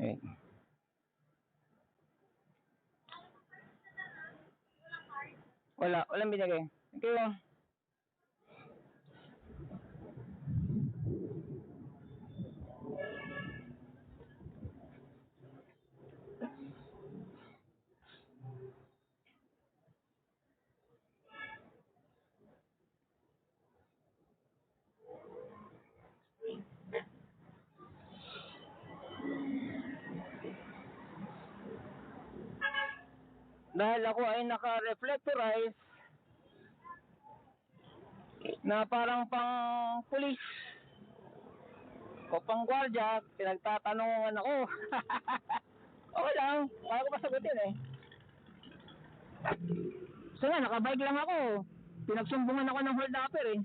Eh. Walang binigay. Thank you. Dahil ako ay naka-reflectorize na parang pang pulis o pang gwardiya, pinagtatanungan ako. Okay lang, kaya ko masagutin eh. So nga, nakabike lang ako. Pinagsumbungan ako ng hold upper eh.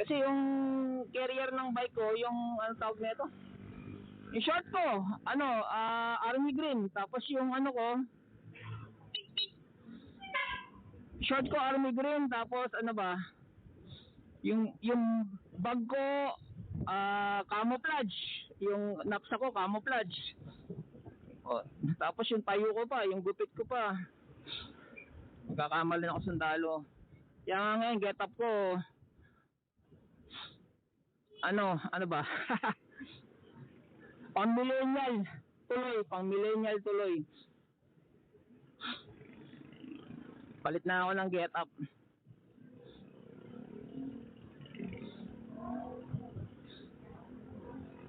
Kasi yung carrier ng bike ko, yung ano tawag nito? Yung short ko, army green. Tapos yung ano ko, short ko army green. Tapos ano ba? Yung bag ko, camouflage. Yung napsa ko, camouflage. Oh, tapos yung tayo ko pa, yung gupit ko pa. Magkakamali ako sundalo. Kaya nga ngayon, get up ko. Ano ba? Pang millennial tuloy. Palit na ako ng get up.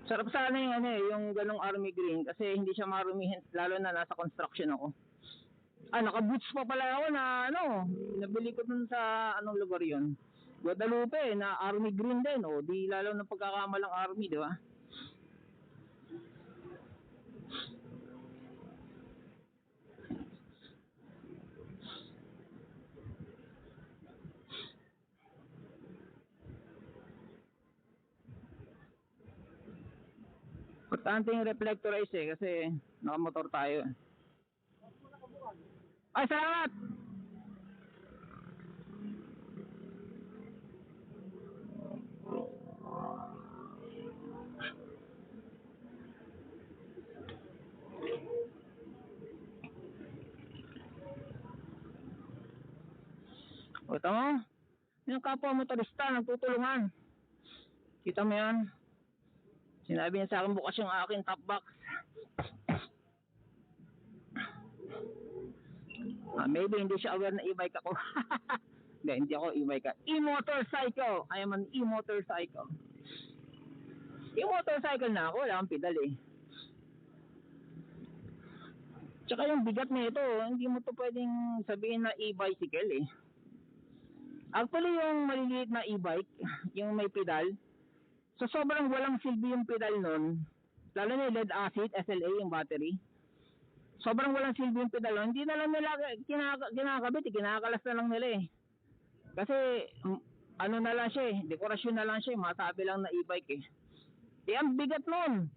Sarap sana yung yung ganong army green kasi hindi siya marumihin lalo na nasa construction ako. Naka-boots pa pala ako na nabili ko dun sa anong lugar yun. Guadalupe na army green din di lalo na pagkakamalang army, di ba? Importante yung reflectorize kasi nakamotor tayo. Ay, salamat! O, tama? Yung kapwa motorista, nagtutulungan. Kita mo yan? Sinabi niya sa akin bukas yung aking top box. Maybe hindi siya aware na e-bike ako. Hindi ako e-bike. E-motorcycle. I am an e-motorcycle. E-motorcycle na ako. Wala akong pedal eh. Tsaka yung bigat nito, hindi mo to pwedeng sabihin na e-bicycle eh. Actually yung maliliit na e-bike, yung may pedal, so sobrang walang silbi yung pedal nun. Lalo na yung lead acid, SLA, yung battery. Sobrang walang silbi yung pedal nun. Hindi na lang nila kinakabit, kinakalas na lang nila eh. Kasi ano na lang siya eh, dekorasyon na lang siya, masabi lang na e-bike eh. Ang bigat nun.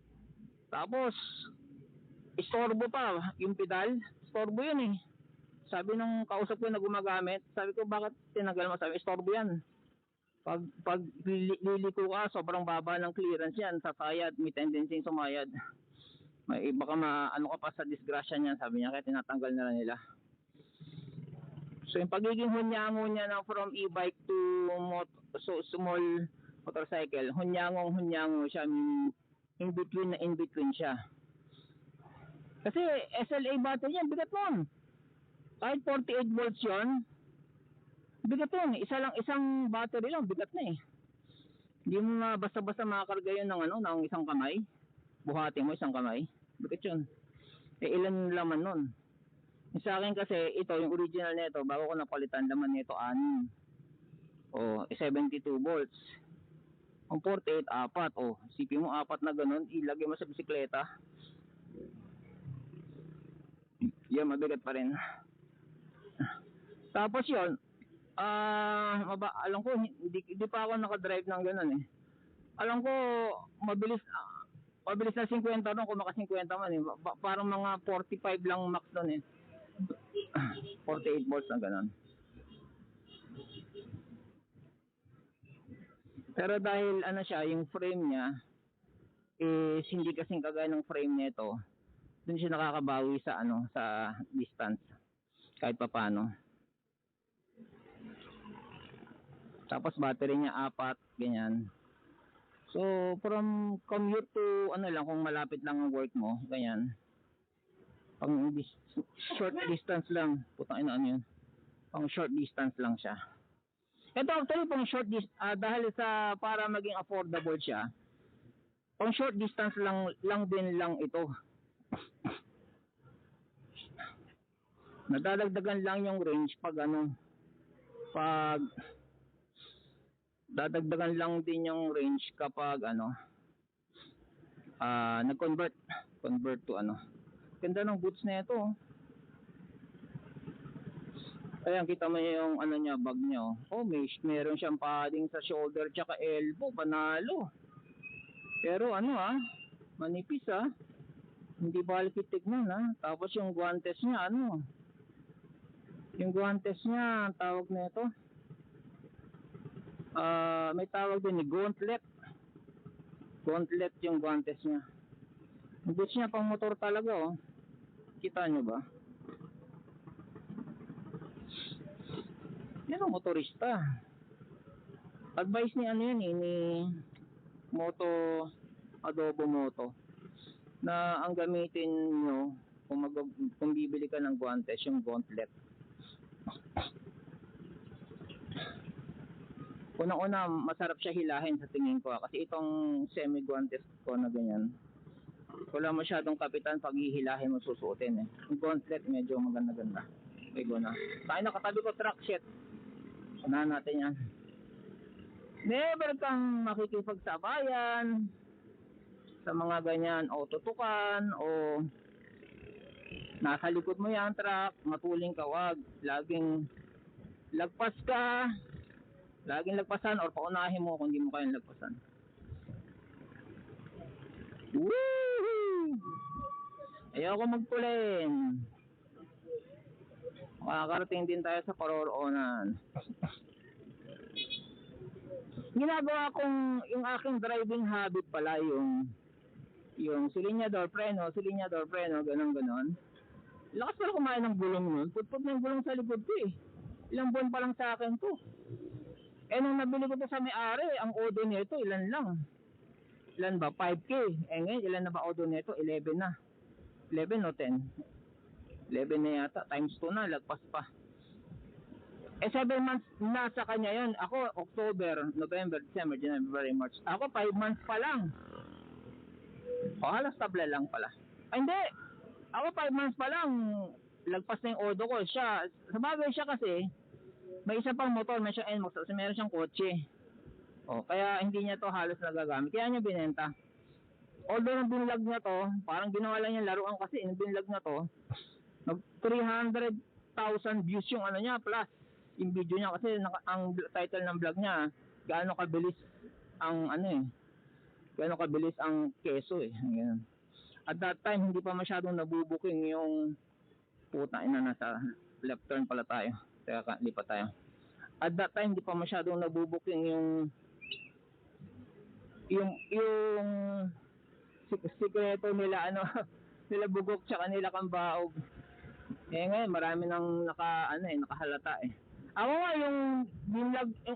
Tapos istorbo pa yung pedal, istorbo yun eh. Sabi nung kausap ko na gumagamit, sabi ko bakit tinagal mo? Sabi, istorbo yan. Pag liliko ka, sobrang baba ng clearance yan, sasayad, may tendency sumayad. Baka maano ka pa sa disgrasya niyan, sabi niya, kaya tinatanggal na lang nila. So yung pagiging hunyango niya na from e-bike to small motorcycle, hunyango siya, in between siya. Kasi SLA battery yan, bigat nun. Kahit 48 volts yun, bigat yun. Isang battery lang, bigat na eh. Hindi mo nga basta-basta makakarga yun ng isang kamay. Buhati mo isang kamay. Bigat yun. Ilan laman nun? Sa akin kasi, ito, yung original nito, bago ko napalitan, laman nito 6. 72 volts. Ang 48, 4. Sipin mo, 4 na ganun, ilagay mo sa bisikleta. Yan, mabigat pa rin. Tapos yun, alam ko, hindi pa ako nakadrive ng ganun eh. Alam ko, mabilis na 50 doon, kung maka 50 man eh. Parang mga 45 lang max doon eh. 48 volts na ganun. Pero dahil siya, yung frame niya is hindi kasing kagaya ng frame nito. Doon siya nakakabawi sa ano, sa distance kahit papaano. Tapos battery niya 4, ganyan. So from commute to ano lang, kung malapit lang ang work mo, ganyan. Pang short distance lang, putang ina ano yun. Pang short distance lang siya. Ito actually pang short dahil sa para maging affordable siya. Pang short distance lang din lang ito. Nadadagdagan lang yung range pag ano, pag dadagdagan lang din yung range kapag ano, nag-convert to ano. Ganda ng boots na ito. Ayan, kita mo yung ano niya, bag niya. Oh, meron siyang padding sa shoulder tsaka elbow, panalo. Pero ano manipis hindi balikit tignan Tapos yung guantes niya ano, yung guantes niya, tawag na ito, may tawag din ni gauntlet yung guantes niya. Yung boots niya pang motor talaga kita nyo ba? Yan ang motorista. Advice ni ano yun ni Adobo Moto na ang gamitin nyo kung bibili ka ng guantes, yung gauntlet. Unang-una, masarap siya hilahin sa tingin ko kasi itong semi guantes ko na ganyan, wala masyadong kapitan pag hihilahin mo susuotin Yung gauntlet medyo maganda-ganda. Okay, go na. Kaya nakatabi ko track sheet. Unahan natin yan. Never kang makikipagsabayan sa mga ganyan o tutukan o nasa likod mo yan truck, matuling ka, wag. Laging lagpas ka, laging lagpasan or paunahin mo kung hindi mo kayang lagpasan. Woohoo! Ayoko magpulin. Makakarating din tayo sa paroroonan. Ginagawa kong yung aking driving habit pala yung silinyador preno, ganon. Lakas pala kumain ng gulong nun. Putput na yung gulong sa likod ko Ilang buwan pa lang sa akin to. Nung nabili ko to sa may-ari, ang odo nito ilan lang. Ilan ba? 5K. Ngayon ilan na ba odo nito? 11 na. 11 o 10? 11 na yata, times 2 na, lagpas pa. 7 months na sa kanya yun. Ako, October, November, December, January, February, March. Ako, 5 months pa lang. Halos tabla lang pala. Hindi. Ako, 5 months pa lang, lagpas na yung odo ko. Siya, sabagay siya kasi, may isa pang motor, may siyang NMAX, kasi meron siyang kotse. Kaya hindi niya to halos nagagamit. Kaya niya binenta. Although nung binlog niya to, parang ginawa lang niya laruan kasi, nung binlog niya to, 300,000 views yung ano niya plus yung video niya kasi ang title ng vlog niya gaano kabilis ang gaano kabilis ang keso Ganyan. At that time hindi pa masyadong nabubuking yung nasa left turn pala tayo. Kaya lipat tayo. At that time hindi pa masyadong nabubuking yung sikreto nila nila bugok tsaka nila kambaog. Ngayon marami nang nakahalata Ako nga yung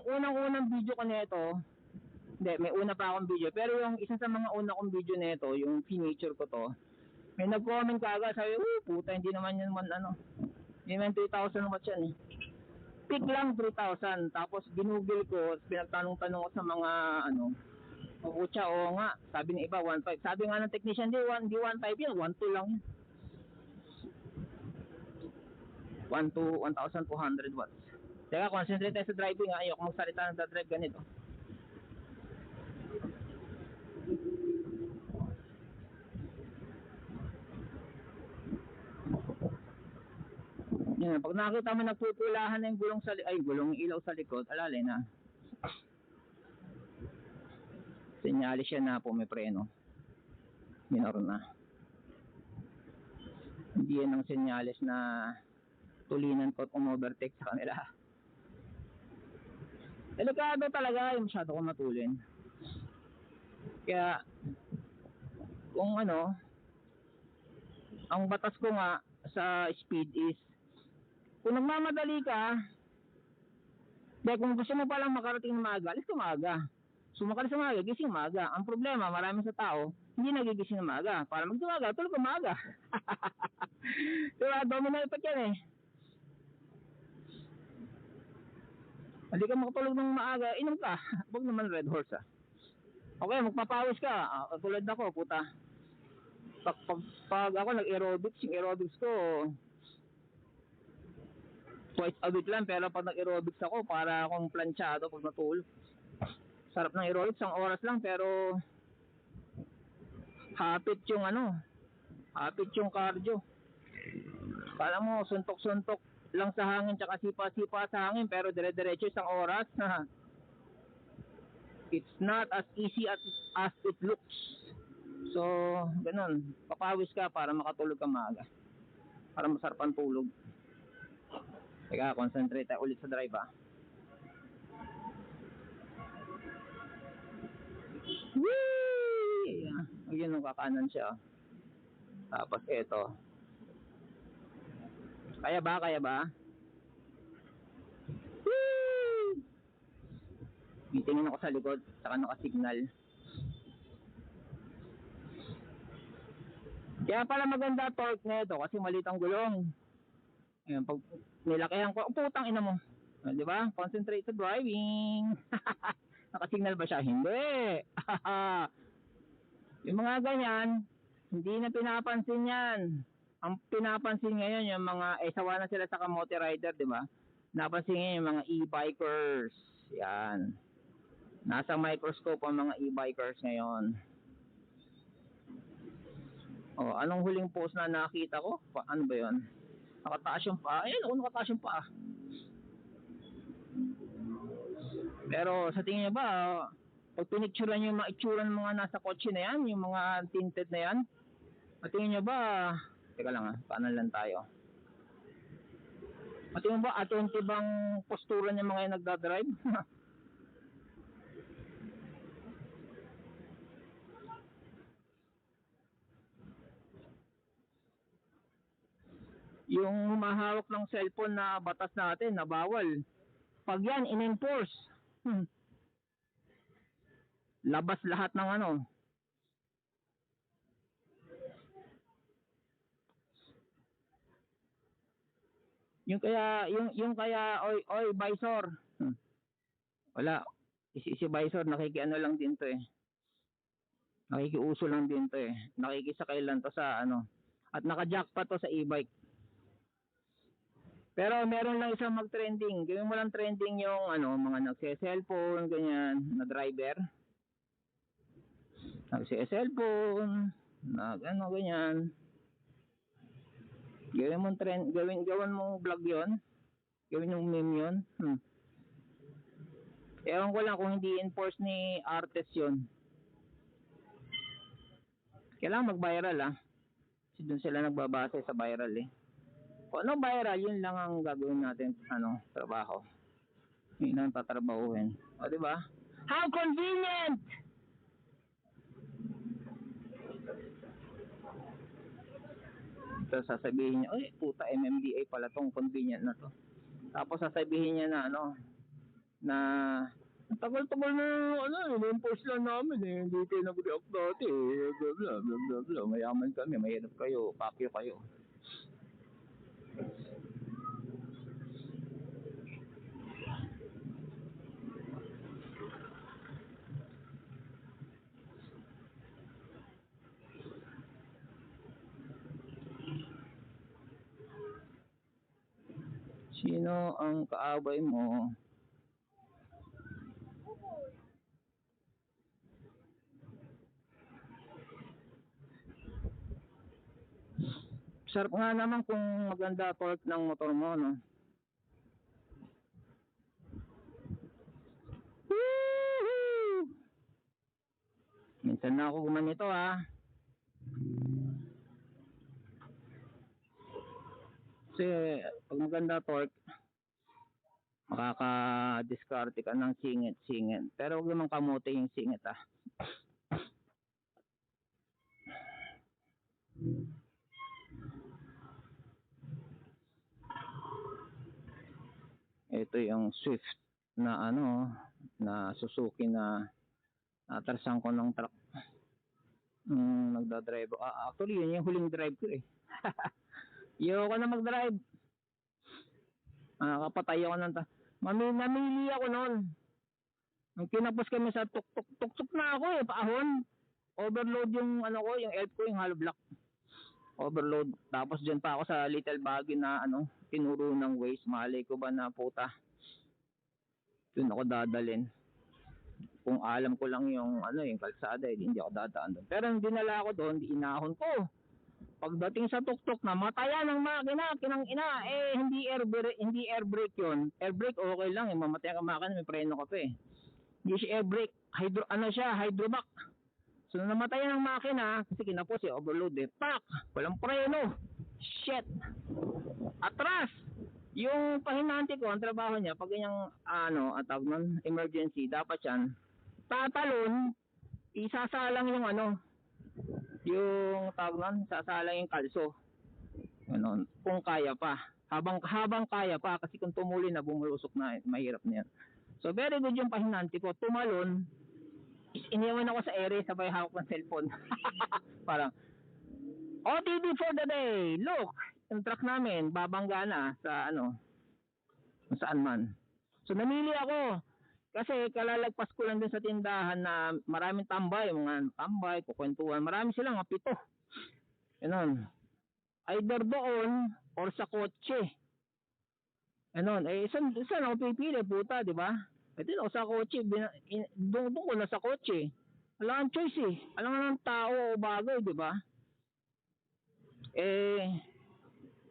unang-unang video ko nito, hindi, may una pa akong video, pero yung isa sa mga una kong video nito, yung feature ko to, may nag-comment kaagad, sabi, puta, hindi naman 3,000 watts yan Peak lang 3,000, tapos ginugol ko, pinagtanong-tanong ko sa mga putya, nga, sabi ng iba 1.5, sabi nga ng technician, di 1.5 yan, 1.2 lang yan. 1,200 watts. Teka, concentrate tayo sa driving ayoko magsalita ng drive ganito. Yan, pag nakita mo nagpupulahan na yung gulong ilaw sa likod, alalay na. Sinyalis siya na po may preno. Minor na. Hindi yan ang sinyalis na tulinan ko at umovertake sa kanila. Delikado talaga yung masyado kong matulin. Kaya kung ano, ang batas ko nga sa speed is kung nagmamadali ka, dahil kung gusto mo palang makarating na maaga, alis ka maaga. Sumakal sa maaga, gising maaga. Ang problema, marami sa tao, hindi nagigising na maaga. Para magtumaga, tulog ka maaga. Diba, domino effect yan eh. Hindi ka makatulog ng maaga, inom ka. Huwag naman red horse ah. Okay, magpapawis ka. Tulad ako, puta. Pag ako nag-aerobics, yung aerobics ko, twice a week lang. Pero pag nag-aerobics ako, para akong planchado pag natulog. Sarap ng aerobics, isang oras lang. Pero, hapit yung ano, hapit yung cardio. Kala mo, suntok-suntok lang sa hangin, tsaka sipa-sipa sa hangin, pero dire-diretso isang oras. It's not as easy as it looks. So, ganun. Papawis ka para makatulog ka maaga. Para masarap ang tulog. Teka, concentrate tayo ulit sa drive ah. Whee! Ayun, kakanan siya. Tapos eto. Kaya ba? Kaya ba? Whee! Tingin ako sa likod, saka naka-signal. Kaya pala maganda torque nito kasi maliit ang gulong. Ayun, pag nilakihan ko, oh, putang ina mo. Di ba? Concentrate sa driving. Naka-signal ba siya? Hindi. Yung mga ganyan, hindi na pinapansin yan. Ang pinapansin ngayon yung mga, sawa na sila sa kamote rider, di ba? Napansin ngayon yung mga e-bikers. Yan. Nasa microscope ang mga e-bikers ngayon. Oh, anong huling post na nakita ko? Ano ba yon? Nakataas yung paa. Ayun, nakataas yung paa. Pero sa tingin niyo ba, pag pinicturean niyo yung mga itsura ng mga nasa kotse na yan, yung mga tinted na yan, at tingin niyo ba, teka lang ha, paano lang tayo. At tingin ba, attentive bang postura ng mga yung nagdadrive? Yung humahawak ng cellphone na batas natin na bawal, pag yan in-enforce, labas lahat ng ano. Yung kaya oy visor. Wala. Si visor nakikiano lang din to eh. Nakikiuso lang din to eh. Nakikisakay lang to sa ano. At naka-jack pa to sa e-bike. Pero meron lang isang mag-trending. Gawin mo lang trending yung ano, mga nagse-cellphone, ganyan, na driver. Nagse-cellphone, ano, ganyan. Gawin mong trend, gawin mong vlog 'yon. Gawin mong meme 'yon. Ewan ko lang kung hindi enforce ni artist 'yon. Kailangan mag-viral ah. Kasi doon sila nagbabase sa viral eh. Kung ano viral, yun lang ang gagawin natin, ano, trabaho. Yun ang tatrabahuhin. O, di ba? How convenient! So, sasabihin niya, ay, puta, MMDA pala tong convenient na to. Tapos sasabihin niya na, ano, na, tagal-tagal na, ano, in-enforce lang namin eh, hindi kayo nag-react dati eh, blah, blah, blah, blah, blah. Mayaman kami, mahirap kayo, pakyo kayo. Sino ang kaaway mo? Sarap nga naman kung maganda torque ng motor mo, no? Woohoo! Minsan na ako gumanito ha. Kasi pag maganda torque, makaka-discard ka ng singit-singit. Pero huwag naman kamote yung singit ah. Ito yung Swift na ano, na Suzuki na atrasan ko ng truck. Nagdadrive. Actually, yun yung huling drive ko eh. Ayoko na mag-drive. Kapatay ako ng namili ako noon. Nung kinapos kami sa tuk-tuk na ako eh, paahon. Overload yung ano ko, yung elf ko, yung hollow block. Overload. Tapos dyan pa ako sa little baggy na ano, tinuro ng waste. Malay ko ba na puta. Doon ako dadalhin. Kung alam ko lang yung ano, yung kalsada, hindi ako dadaan doon. Pero nung dinala ako doon, inahon ko. Pagdating sa tuktok na matayan ng makina, kinang ina, hindi air brake yun. Air brake okay lang, mamatayan ka makina, may preno ka pa eh. Hindi siya air brake, hydrovac. So namatayan ng makina, kasi kinapos overload eh. Pak! Walang preno. Shit! Atras! Yung pahinante ko, ang trabaho niya, pag ganyang atawag nun, emergency, dapat yan, tatalon, isasalang yung yung tawag nun, sasalang yung kalso. Ganun, kung kaya pa. Habang kaya pa, kasi kung tumuli na, bumulusok na, mahirap na yan. So very good yung pahinante ko, tumalon, iniwan ako sa ere, sabay hawak ng cellphone. Parang, OTD for the day, look, yung truck namin, babangga na sa saan man. So namili ako, kasi kalalagpas ko lang din sa tindahan na maraming tambay, mga tambay, kukwentuhan, marami silang mga 7. Ganun. Either doon or sa kotse. Ganun. Saan ako pipili, puta, di ba? Ito ako sa kotse, doon ko na sa kotse. Wala kang choice eh. Alam nga ng tao o bagay, di ba?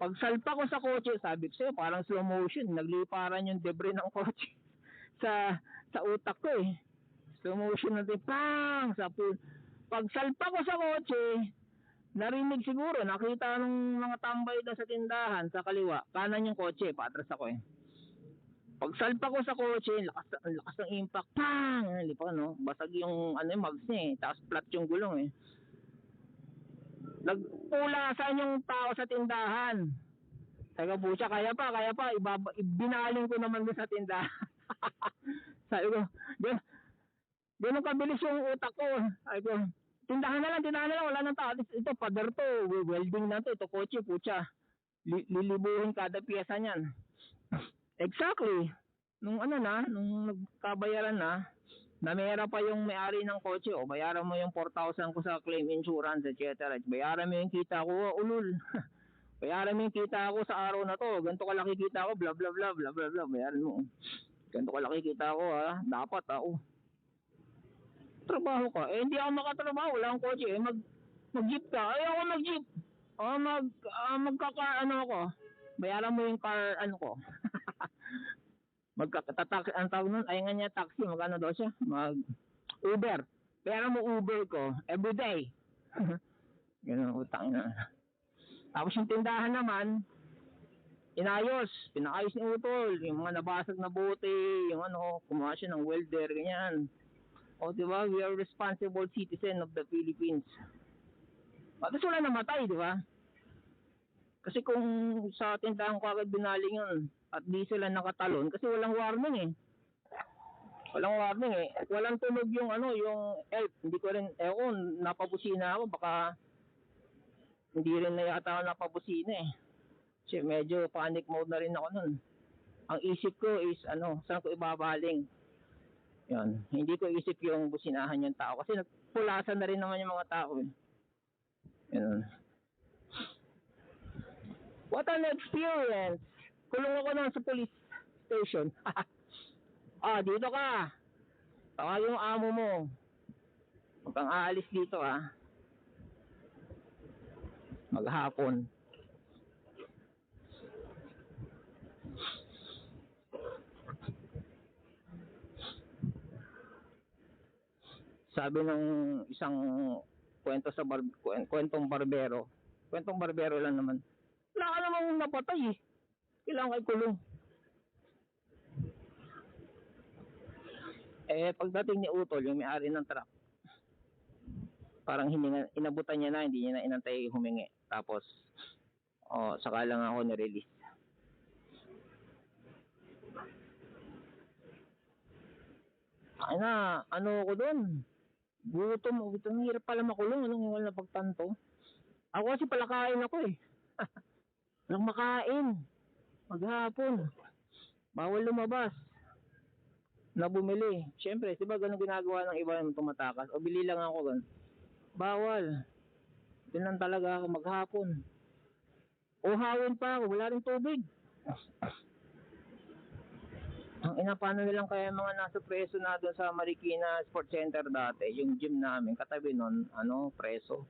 Pag salpa ko sa kotse, sabi ko sa'yo, parang slow motion, nagliparan yung debris ng kotse sa utak ko eh. Slow motion natin, pang! Pag salpa ko sa kotse, narinig siguro, nakita ng mga tambay doon sa tindahan, sa kaliwa, kanan yung kotse, patras ako eh. Pag salpa ko sa kotse, lakas ng impact, pang! Lipa, no? Basag yung mags niya eh, tapos flat yung gulong eh. Nagpulasan yung tao sa tindahan. Sabi ko, pucha, kaya pa, ibinaling ko naman doon sa tindahan. Sabi ko, ganun kabilis yung utak ko. Sabi ko, tindahan na lang, wala nang tao. Ito, pader to, welding na to, ito kotse, pucha. Lilibuhin kada piyesa niyan. Exactly. Nung nagkabayaran na mera pa yung may-ari ng kotse, o bayaran mo yung 4,000 ko sa claim insurance, etc. Bayaran mo yung kita ko, ulul. Bayaran mo yung kita ko sa araw na to, ganito kalaki kita ko, bla bla bla bla bla bla, bayaran mo. Ganito kalaki kita ko ha, dapat ako. Trabaho ka, hindi ako makatrabaho, wala akong kotse, mag-jeep ka, ayoko mag-jeep. Ako, bayaran mo yung car, ko. Ang tawag nun, ay nga niya taxi, magkano daw siya? Uber. Bayaran mo Uber ko, everyday. Ganun, utang na. Tapos yung tindahan naman, pinayos ni Utol, yung mga nabasag na bote, yung kumuha siya ng welder, ganyan. O diba, we are responsible citizen of the Philippines. At wala namatay, diba? Kasi kung sa tindahan ko agad binaling yun, at di sila nakatalon, kasi walang warning eh. Walang tunog yung yung elf. Hindi ko rin, napabusina ako, baka hindi rin na yata ako napabusina eh. Kasi medyo panic mode na rin ako nun. Ang isip ko is saan ko ibabaling. Yan. Hindi ko isip yung businahan yung tao. Kasi nagpulasan na rin naman yung mga tao eh. Yan. What an experience! Kulong ako nun sa police station. Dito ka. Tawag yung amo mo. Huwag kang aalis dito maghapon. Sabi ng isang kwentong barbero lang naman, wala ka namang napatay eh, kailangan kay kulong. Pagdating ni Utol, yung may-ari ng truck, parang inabutan niya na, hindi niya na inantay humingi, tapos saka lang ako nirelease. Ay na, ano ko doon? Gutom, hirap pala makulong, anong wala na pagtanto. Ako kasi palakain ako eh. Walang makain, maghapon, bawal lumabas na bumili. Siyempre, di ba ganun ginagawa ng iba yung tumatakas? O bili lang ako ganun. Bawal. Yun lang talaga ako maghapon. Uhawin pa ako, wala rin tubig. Ang ina, paano nilang kaya mga nasa preso na doon sa Marikina Sports Center dati, yung gym namin, katabi nun, ano, preso.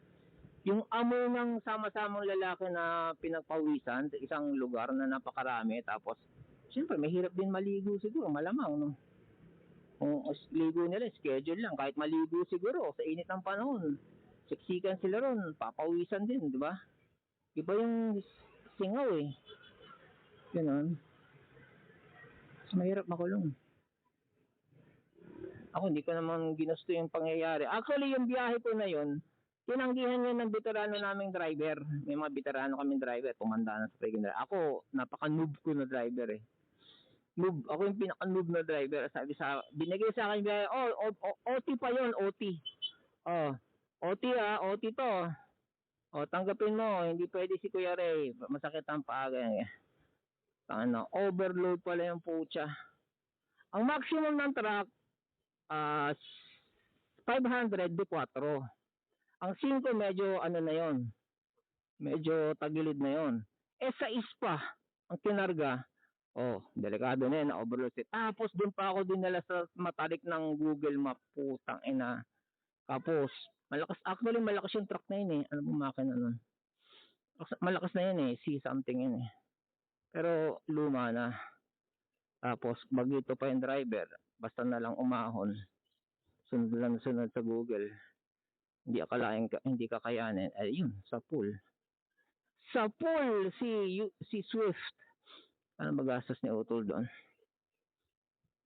Yung amoy ng sama-samang lalaki na pinagpawisan sa isang lugar na napakarami, tapos, siyempre, mahirap din maligo siguro, malamang, no? Kung ligo nila, schedule lang, kahit maligo siguro, sa init ng panahon, siksikan sila ron, papawisan din, di ba? Iba yung singaw eh. Ganon. Mas mahirap makulong. Ako hindi ko naman ginusto yung pangyayari. Actually, yung biyahe ko na yun, tinanggihan yun ng veterano naming driver. May mga veterano kaming driver, tumanda na sa freaking driver. Ako, napaka-noob ko na driver eh. Noob, ako yung pinaka-noob na driver. Sabi sa, binigay sa akin biyahe, OT pa yun, OT. Oh, OT OT to. Oh, tanggapin mo, hindi pwede si Kuya Ray. Masakit ang paa. Ano, overload pala yung pucha. Ang maximum ng truck, ah, 500 de 4. Ang 5 medyo ano na yon, medyo tagilid na yon. Sa ispa, ang kinarga, oh, delikado na yan, na-overload. Tapos doon pa ako dinala sa matarik ng Google Map, putang ina. Tapos, actually malakas yung truck na yun eh. Ano bang makina nun? Malakas na yun eh, C something yun eh. Pero luma na. Tapos, bagito pa yung driver, basta na lang umahon. Sunod lang sunod sa Google. Hindi akalain hindi kakayanin. Ayun, sa pool. Sa pool, si Swift. Ano magastos ni Utol doon?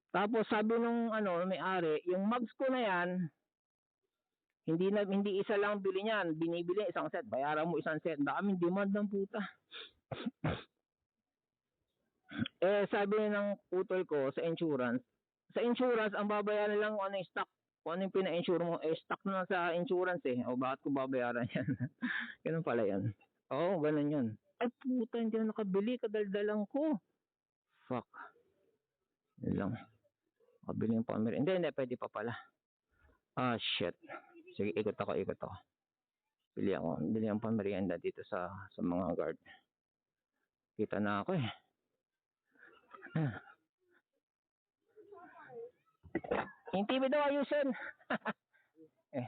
Tapos sabi nung ano, may-ari, yung mugs ko na yan, hindi isa lang bili niyan, binibili isang set, bayaran mo isang set. Daming demand ng puta. Sabi ng Utol ko sa insurance ang babayaran lang kung ano yung stock. Kung ano yung pina-insure mo, stock na sa insurance eh. O bakit ko babayaran yan? Ganun pala yan. Oo, ganun yun. Ay puta, hindi na nakabili, kadaldalang ko. Fuck. Yun lang. Nakabili yung pamir. Hindi, pwede pa pala. Ah, shit. Sige, ikot ako. Bili ang pamerienda dito sa mga guard. Kita na ako eh. Yung TV daw ayusin. eh.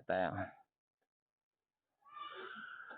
Tayo.